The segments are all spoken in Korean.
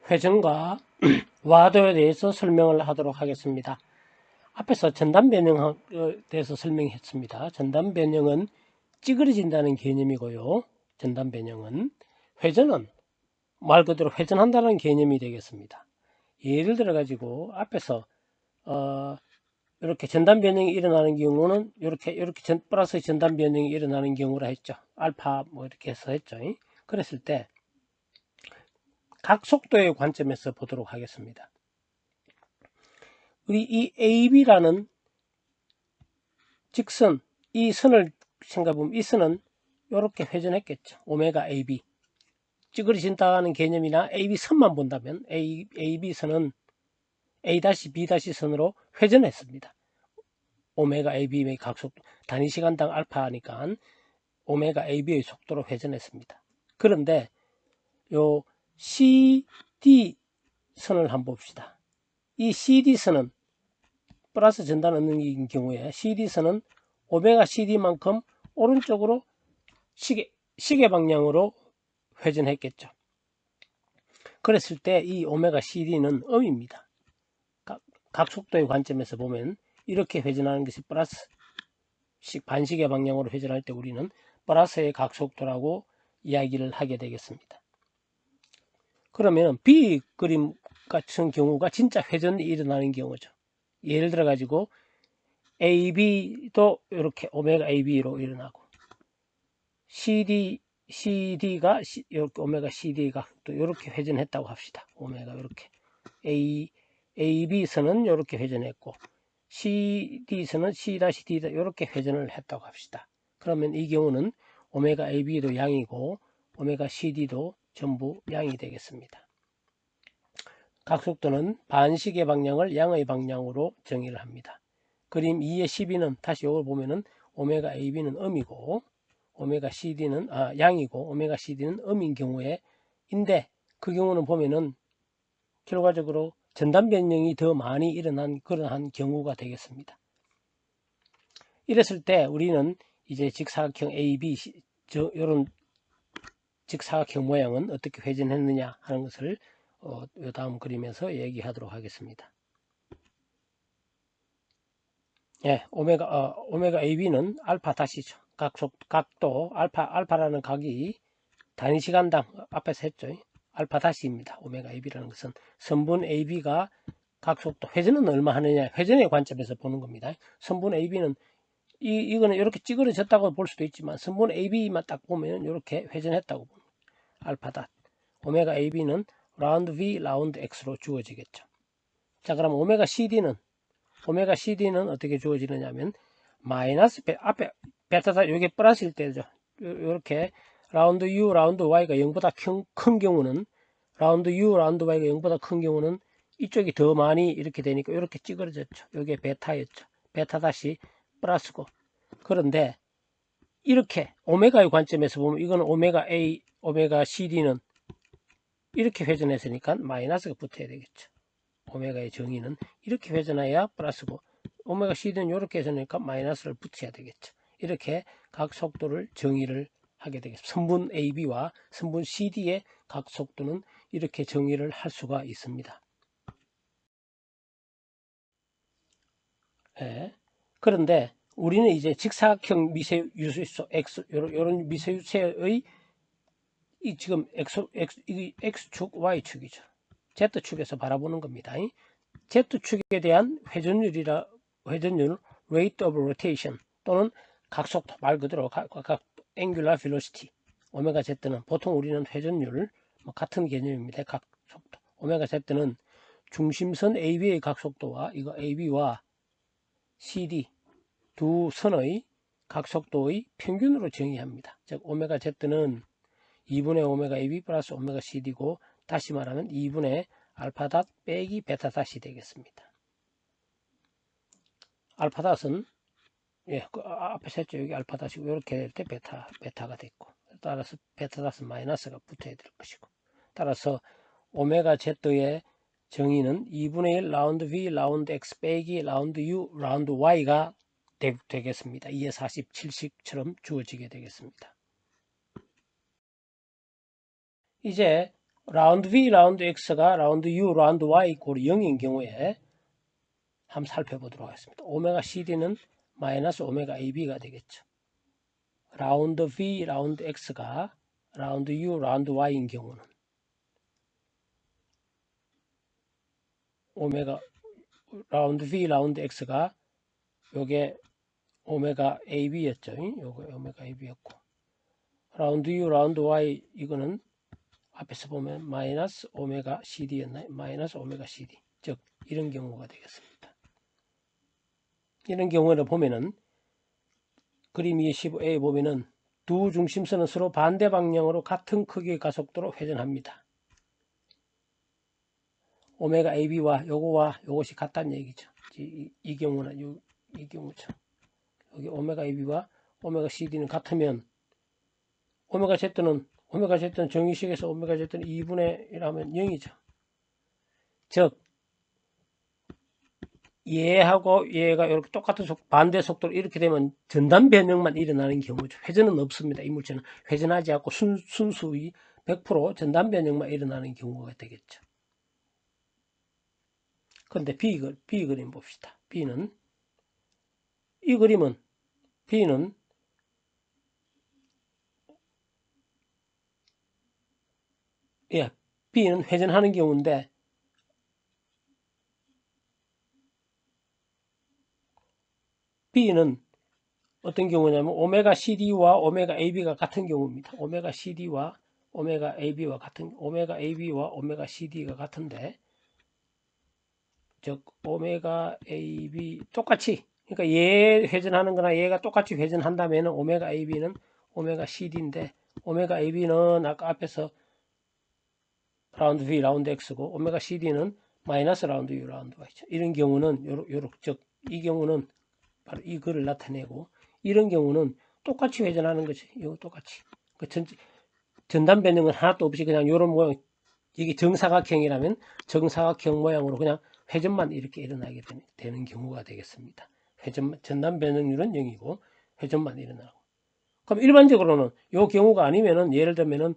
회전과 와도에 대해서 설명을 하도록 하겠습니다. 앞에서 전단 변형에 대해서 설명했습니다. 전단 변형은 찌그러진다는 개념이고요. 전단 변형은 회전은 말 그대로 회전한다는 개념이 되겠습니다. 예를 들어 가지고 앞에서 이렇게 전단 변형이 일어나는 경우는 이렇게 플러스 전단 변형이 일어나는 경우라 했죠. 알파 뭐 이렇게 해서 했죠. 그랬을 때 각 속도의 관점에서 보도록 하겠습니다. 우리 이 AB라는 직선, 이 선을 생각해보면 이 선은 이렇게 회전했겠죠. 오메가 AB. 찌그러진다는 개념이나 AB 선만 본다면 AB 선은 A-B- 선으로 회전했습니다. 오메가 AB의 각속도, 단위 시간당 알파니까 오메가 AB의 속도로 회전했습니다. 그런데 요 CD 선을 한번 봅시다. 이 CD선은 플러스 전단 얻는 경우에 CD선은 오메가 CD만큼 오른쪽으로 시계 방향으로 회전했겠죠. 그랬을 때 이 오메가 CD는 음입니다. 각 속도의 관점에서 보면 이렇게 회전하는 것이 플러스 반시계 방향으로 회전할 때 우리는 플러스의 각속도라고 이야기를 하게 되겠습니다. 그러면 B 그림 같은 경우가 진짜 회전이 일어나는 경우죠. 예를 들어 가지고 AB도 이렇게 오메가 AB로 일어나고 CD가 이렇게 오메가 CD가 또 이렇게 회전했다고 합시다. 오메가 이렇게 AB선은 이렇게 회전했고 CD선은 C-D 이렇게 회전을 했다고 합시다. 그러면 이 경우는 오메가 AB도 양이고 오메가 CD도 전부 양이 되겠습니다. 각속도는 반시계 방향을 양의 방향으로 정의를 합니다. 그림 2의 12는 다시 이걸 보면은 오메가 AB는 음이고 오메가 CD는 양이고 오메가 CD는 음인 경우에 인데 그 경우는 보면은 결과적으로 전단 변형이 더 많이 일어난 그러한 경우가 되겠습니다. 이랬을 때 우리는 이제 직사각형 AB 이런 직사각형 모양은 어떻게 회전했느냐 하는 것을 이 다음 그림에서 얘기하도록 하겠습니다. 예, 오메가 AB는 알파 다시죠. 각도 알파라는 각이 단위 시간당 앞에서 했죠. 알파 다시입니다. 오메가 AB라는 것은 선분 AB가 각속도 회전은 얼마 하느냐 회전의 관점에서 보는 겁니다. 선분 AB는 이거는 이렇게 찌그러졌다고 볼 수도 있지만 선분 AB만 딱 보면 이렇게 회전했다고 봅니다. 알파 닷. 오메가 AB는 라운드 V, 라운드 X로 주어지겠죠. 자, 그럼 오메가 CD는 어떻게 주어지느냐면 마이너스 앞에 베타다 이게 플러스일 때죠. 이렇게 라운드 U, 라운드 Y가 0보다 큰 경우는 라운드 U, 라운드 Y가 0보다 큰 경우는 이쪽이 더 많이 이렇게 되니까 이렇게 찌그러졌죠. 이게 베타였죠. 베타 다시 플러스고. 그런데 이렇게 오메가의 관점에서 보면 이거는 오메가 A, 오메가 CD는 이렇게 회전했으니까 마이너스가 붙어야 되겠죠. 오메가의 정의는 이렇게 회전해야 플러스고 오메가 CD는 이렇게 회전하니까 마이너스를 붙여야 되겠죠. 이렇게 각 속도를 정의를 하게 되겠습니다. 선분 AB와 선분 CD의 각 속도는 이렇게 정의를 할 수가 있습니다. 네. 그런데 우리는 이제 직사각형 미세유소 X 이런 미세유체의 지금 X축, Y축이죠. Z축에서 바라보는 겁니다. Z축에 대한 회전율, rate of rotation 또는 각속도, 말 그대로 angular velocity, 오메가 Z는 보통 우리는 회전율 같은 개념입니다. 각속도. 오메가 Z는 중심선 AB의 각속도와 이거 AB와 CD 두 선의 각속도의 평균으로 정의합니다. 즉 오메가 Z는 2분의 오메가 AB 플러스 오메가 CD고 다시 말하면 2분의 알파 닷 빼기 베타 닷이 되겠습니다. 알파 닷은 앞에서 했죠. 여기 알파 닷이고 이렇게 될 때 베타가 됐고 따라서 베타 닷은 마이너스가 붙어야 될 것이고 따라서 오메가 Z의 정의는 2분의 1 라운드 V 라운드 X 빼기 라운드 U 라운드 Y가 되겠습니다. 2의 47식처럼 주어지게 되겠습니다. 이제 라운드 V, 라운드 X가 라운드 U, 라운드 Y 이꼴 0인 경우에 한번 살펴보도록 하겠습니다. 오메가 CD는 마이너스 오메가 AB가 되겠죠. 라운드 V, 라운드 X가 라운드 U, 라운드 Y인 경우는 오메가 라운드 V, 라운드 X가 요게 오메가 AB였죠. 요거 오메가 AB였고 라운드 U, 라운드 Y 이거는 앞에서 보면 마이너스 오메가 CD였나요? 마이너스 오메가 CD. 즉 이런 경우가 되겠습니다. 이런 경우를 보면은 그림 25A에 보면은 두 중심선은 서로 반대 방향으로 같은 크기의 가속도로 회전합니다. 오메가 AB와 요거와 요것이 같다는 얘기죠. 이 경우는 이 경우죠. 여기 오메가 AB와 오메가 CD는 같으면 오메가 Z는 정의식에서 오메가 Z는 2분의 1 하면 0이죠. 즉 얘하고 얘가 이렇게 똑같은 반대 속도로 이렇게 되면 전단 변형만 일어나는 경우죠. 회전은 없습니다. 이 물체는 회전하지 않고 순수히 100% 전단 변형만 일어나는 경우가 되겠죠. 그런데 B 그림 봅시다. B는 이 그림은 B는 B는 회전하는 경우인데 B는 어떤 경우냐면 오메가 CD와 오메가 AB가 같은 경우입니다. 오메가 CD와 오메가 AB와 오메가 AB와 오메가 CD가 같은데 즉 오메가 AB 똑같이 그러니까 얘 회전하는 거나 얘가 똑같이 회전한다면 오메가 AB는 오메가 CD인데 오메가 AB는 아까 앞에서 라운드 V, 라운드 X고 오메가 CD는 마이너스 라운드 U, 라운드 Y죠. 이런 경우는 요렇게 즉 이 경우는 바로 이 글을 나타내고 이런 경우는 똑같이 회전하는 거지. 이거 똑같이. 그 전단 변형은 하나도 없이 그냥 요런 모양 이게 정사각형이라면 정사각형 모양으로 그냥 회전만 이렇게 일어나게 되는 경우가 되겠습니다. 전단 변형률은 0이고 회전만 일어나고. 그럼 일반적으로는 이 경우가 아니면은 예를 들면은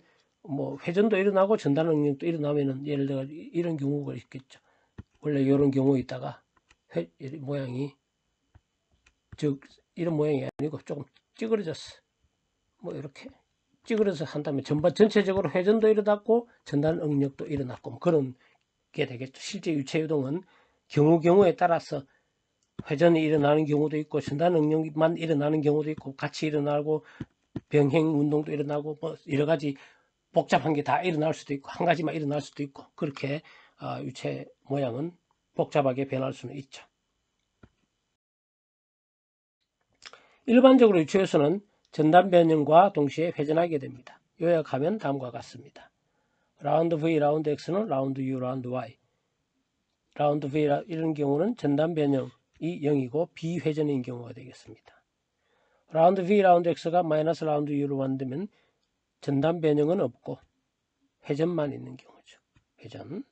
뭐 회전도 일어나고 전단 능력도 일어나면은 예를 들어 이런 경우가 있겠죠. 원래 이런 경우에 있다가 모양이 즉 이런 모양이 아니고 조금 찌그러졌어. 뭐 이렇게 찌그러서 한다면 전체적으로 회전도 일어났고 전단 응력도 일어났고 뭐 그런 게 되겠죠. 실제 유체 유동은 경우에 따라서 회전이 일어나는 경우도 있고 전단 응력만 일어나는 경우도 있고 같이 일어나고 병행 운동도 일어나고 뭐 여러 가지 복잡한 게 다 일어날 수도 있고 한 가지만 일어날 수도 있고 그렇게 유체 모양은 복잡하게 변할 수는 있죠. 일반적으로 유체에서는 전단 변형과 동시에 회전하게 됩니다. 요약하면 다음과 같습니다. 라운드 V, 라운드 X는 라운드 U, 라운드 Y. 라운드 V 이런 경우는 전단 변형이 0이고 비회전인 경우가 되겠습니다. 라운드 V, 라운드 X가 마이너스 라운드 U로 만들면 전단 변형은 없고 회전만 있는 경우죠. 회전.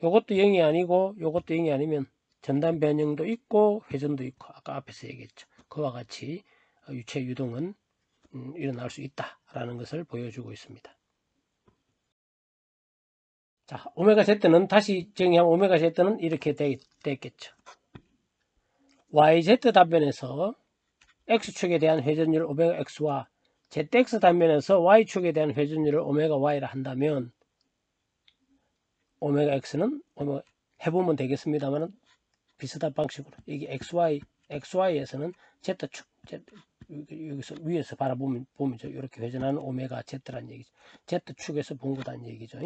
요것도 0이 아니고 요것도 0이 아니면 전단 변형도 있고 회전도 있고 아까 앞에서 얘기했죠. 그와 같이 유체 유동은 일어날 수 있다라는 것을 보여주고 있습니다. 자, 오메가 Z는 다시 정의한 오메가 Z는 이렇게 됐겠죠. YZ 단면에서 X축에 대한 회전율 오메가 X와 ZX 단면에서 Y축에 대한 회전율을 오메가 Y라 한다면 오메가 X는 해보면 되겠습니다만 비슷한 방식으로 이게 XY에서는 Z축 여기서 위에서 바라보면 이렇게 회전하는 오메가 Z란 얘기죠. Z축에서 본 거란 얘기죠.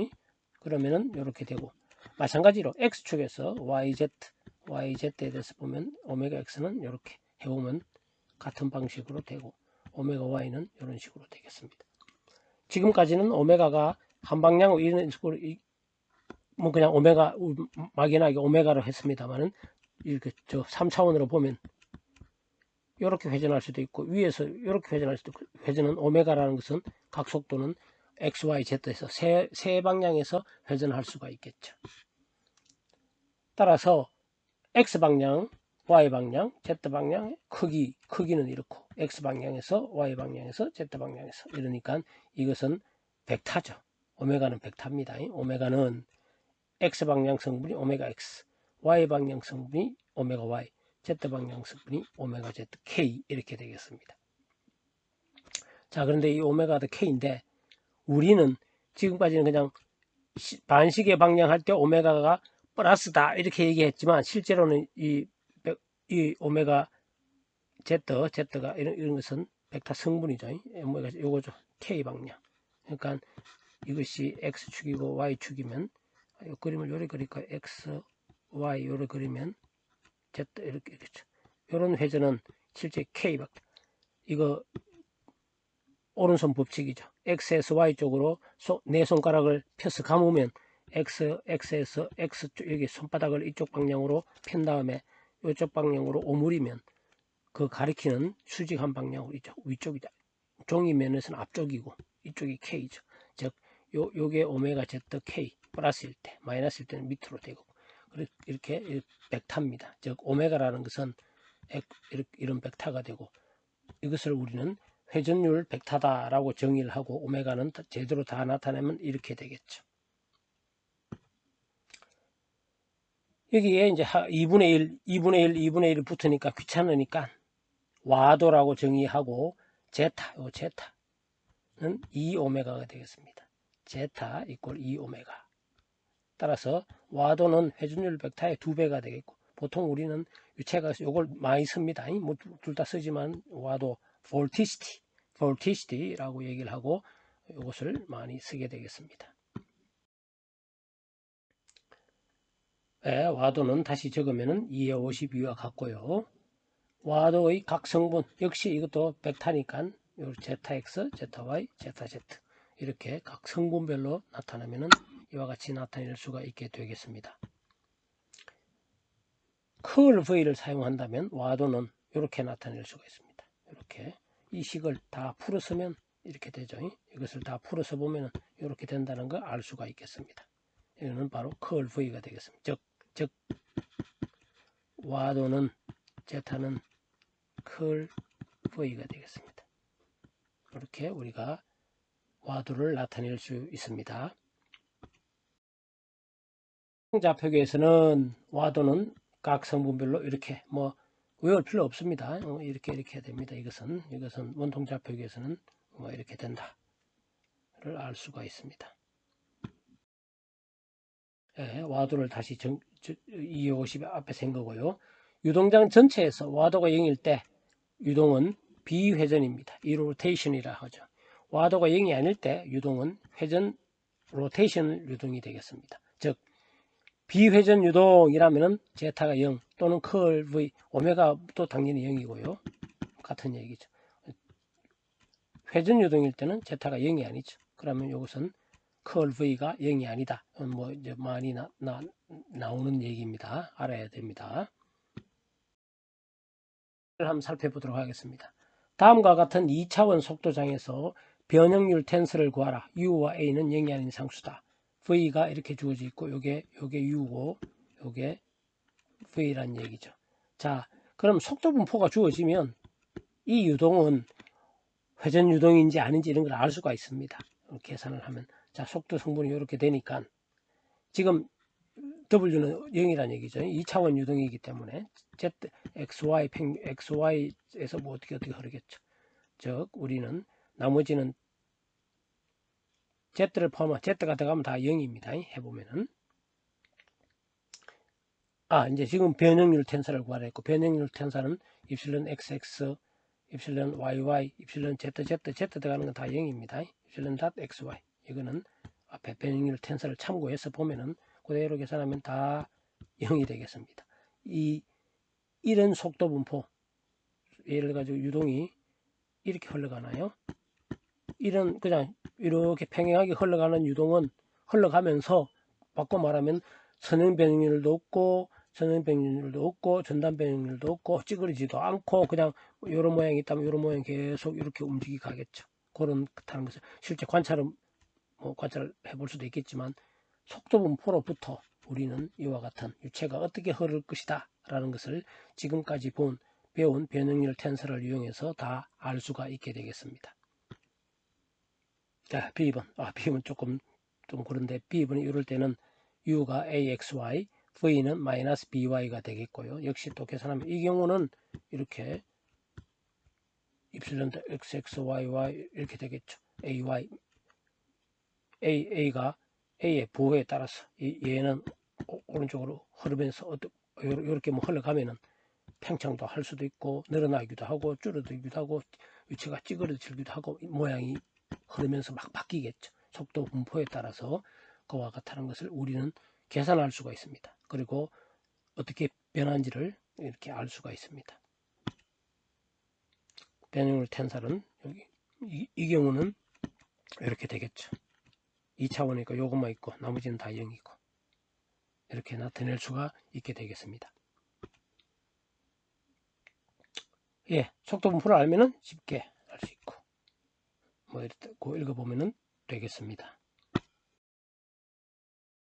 그러면은 이렇게 되고 마찬가지로 X축에서 YZ에 대해서 보면 오메가 X는 이렇게 해보면 같은 방식으로 되고 오메가 Y는 이런 식으로 되겠습니다. 지금까지는 오메가가 한 방향으로 이런 식으로 뭐 그냥 오메가 막연하게 오메가로 했습니다만은 이렇게 저 3차원으로 보면 이렇게 회전할 수도 있고 위에서 이렇게 회전할 수도 있고 회전은 오메가라는 것은 각 속도는 X, Y, Z에서 세 방향에서 회전할 수가 있겠죠. 따라서 X방향, Y방향, Z방향 크기는 이렇고 X방향에서 Y방향에서 Z방향에서 이러니까 이것은 벡터죠. 오메가는 벡터입니다. 오메가는 X방향 성분이 오메가 X, Y방향 성분이 오메가 Y, Z방향 성분이 오메가 Z, K 이렇게 되겠습니다. 자, 그런데 이 오메가 K인데 우리는 지금까지는 그냥 반시계 방향 할 때 오메가가 플러스다 이렇게 얘기했지만 실제로는 이 오메가 Z가 이런 것은 벡터 성분이죠. 오메가 요거죠. K 방향. 그러니까 이것이 X축이고 Y축이면 이 그림을 요렇게 그릴까 X, Y 요렇게 그리면 Z 이렇게 이렇죠. 요런 회전은 실제 K 벡터. 이거 오른손 법칙이죠. X에서 Y 쪽으로 네 손가락을 펴서 감으면 X에서 X쪽 여기 손바닥을 이쪽 방향으로 편 다음에 이쪽 방향으로 오므리면 그 가리키는 수직한 방향으로 위쪽이다. 종이 면에서는 앞쪽이고 이쪽이 K죠. 즉 요게 오메가 Z K 플러스일 때 마이너스일 때는 밑으로 되고 이렇게 벡터입니다. 즉 오메가라는 것은 이런 벡터가 되고 이것을 우리는 회전율 벡터다라고 정의를 하고 오메가는 제대로 다 나타내면 이렇게 되겠죠. 여기에 이제 2분의 1, 2분의 1, 2분의 1이 붙으니까 귀찮으니까 와도라고 정의하고 제타, 요 제타는 2오메가가 되겠습니다. 제타 이꼴 2오메가. 따라서 와도는 회전율 벡터의 2배가 되겠고 보통 우리는 유체가 요걸 많이 씁니다. 뭐 둘 다 쓰지만 와도 volticity라고 얘기를 하고 이것을 많이 쓰게 되겠습니다. 네, 와도는 다시 적으면 2의 52와 같고요. 와도의 각 성분 역시 이것도 벡터니까 ZX, ZY, ZZ 이렇게 각 성분별로 나타나면 이와 같이 나타낼 수가 있게 되겠습니다. curl V를 사용한다면 와도는 이렇게 나타낼 수가 있습니다. 이렇게 이 식을 다 풀어서면 이렇게 되죠. 이것을 다 풀어서 보면 이렇게 된다는 걸 알 수가 있겠습니다. 이거는 바로 curl V가 되겠습니다. 즉 와도는 제타는 curl V가 되겠습니다. 이렇게 우리가 와도를 나타낼 수 있습니다. 좌표계에서는 와도는 각 성분별로 이렇게 뭐 외울 필요 없습니다. 이렇게 해야 됩니다. 이것은 원통 좌표계에서는 뭐 이렇게 된다를 알 수가 있습니다. 예, 와도를 다시 250 앞에 센 거고요. 유동장 전체에서 와도가 0일 때 유동은 비회전입니다. 이로테이션이라 하죠. 와도가 0이 아닐 때 유동은 회전 로테이션 유동이 되겠습니다. 즉 비회전 유동이라면은 제타가 0 또는 curl V 오메가도 당연히 0이고요. 같은 얘기죠. 회전 유동일 때는 제타가 0이 아니죠. 그러면 이것은 curl V가 0이 아니다. 뭐 이제 많이 나오는 얘기입니다. 알아야 됩니다. 한번 살펴보도록 하겠습니다. 다음과 같은 2차원 속도장에서 변형률 텐스를 구하라. U와 A는 0이 아닌 상수다. V가 이렇게 주어져 있고 요게 U고 요게 V란 얘기죠. 자, 그럼 속도 분포가 주어지면 이 유동은 회전 유동인지 아닌지 이런 걸 알 수가 있습니다. 계산을 하면 자, 속도 성분이 이렇게 되니까 지금 W는 0이라는 얘기죠. 2차원 유동이기 때문에 Z, XY에서 뭐 어떻게 흐르겠죠. 즉 우리는 나머지는 Z를 포함한 Z가 들어가면 다 0입니다. 해보면은 이제 지금 변형률 텐사를 구하랬고 변형률 텐사는 입실론 XX, 입실론 YY, 입실론 ZZ 들어가는 건 다 0입니다. 입실론 .XY 이거는 앞에 변형률 텐사를 참고해서 보면은 그대로 계산하면 다 0이 되겠습니다. 이런 속도 분포 예를 가지고 유동이 이렇게 흘러가나요? 이런 그냥 이렇게 평행하게 흘러가는 유동은 흘러가면서 바꿔 말하면 선형 변형률도 없고 선형 변형률도 없고 전단 변형률도 없고 찌그러지도 않고 그냥 이런 모양이 있다면 이런 모양 계속 이렇게 움직이 가겠죠. 그런 다는 것을 실제 관찰을 해볼 수도 있겠지만 속도 분포로부터 우리는 이와 같은 유체가 어떻게 흐를 것이다 라는 것을 지금까지 배운 변형률 텐서를 이용해서 다 알 수가 있게 되겠습니다. 자, B번. B번 조금 좀 그런데 B분이 이럴 때는 U가 AXY, V는 마이너스 BY가 되겠고요. 역시 또 계산하면 이 경우는 이렇게 입술전도 XXYY 이렇게 되겠죠. AY, A가 A의 부호에 따라서 얘는 오른쪽으로 흐르면서 이렇게 뭐 흘러가면은 팽창도 할 수도 있고 늘어나기도 하고 줄어들기도 하고 위치가 찌그러지기도 하고 모양이 흐르면서 막 바뀌겠죠. 속도 분포에 따라서 그와 같다는 것을 우리는 계산할 수가 있습니다. 그리고 어떻게 변한지를 이렇게 알 수가 있습니다. 변형률 텐설은 여기 이 경우는 이렇게 되겠죠. 2차원이니까 요것만 있고 나머지는 다 0이고 이렇게 나타낼 수가 있게 되겠습니다. 예, 속도 분포를 알면은 쉽게 알 수 있고 뭐 이렇게 읽어보면은 되겠습니다.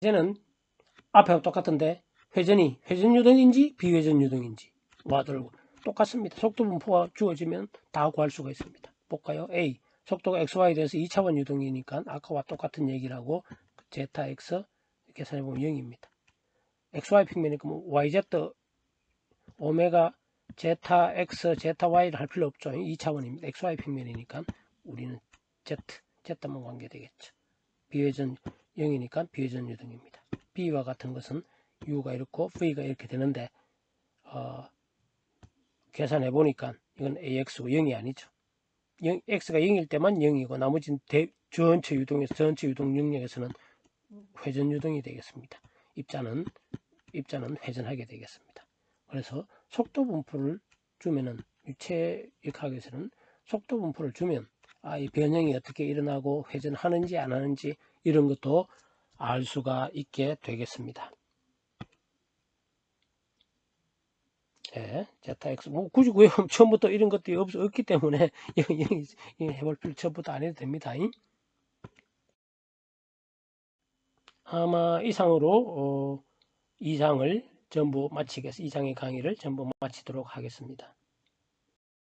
이제는 앞에와 똑같은데 회전 유동인지 비회전 유동인지 와들고 똑같습니다. 속도 분포가 주어지면 다 구할 수가 있습니다. 볼까요? A 속도가 XY에 대해서 2차원 유동이니까 아까와 똑같은 얘기라고 제타 X 계산해보면 0입니다. XY 평면이니까 뭐 YZ 오메가 제타 X 제타 Y를 할 필요 없죠. 2차원입니다. XY 평면이니까 우리는 Z만 관계되겠죠. 비회전 0이니까 비회전 유동입니다. B와 같은 것은 U가 이렇고 V가 이렇게 되는데 계산해 보니까 이건 AX고 0이 아니죠. X가 0일 때만 0이고 나머지는 전체 유동에서 전체 유동 영역에서는 회전 유동이 되겠습니다. 입자는 회전하게 되겠습니다. 그래서 속도 분포를 주면은 유체역학에서는 위해서는 속도 분포를 주면 이 변형이 어떻게 일어나고 회전하는지 안 하는지 이런 것도 알 수가 있게 되겠습니다. 예, 제타 X 뭐 굳이 처음부터 이런 것들이 없기 때문에 해볼 필요 처음부터 안 해도 됩니다. 아마 이상으로 2장을 전부 마치겠습니다. 2장의 강의를 전부 마치도록 하겠습니다.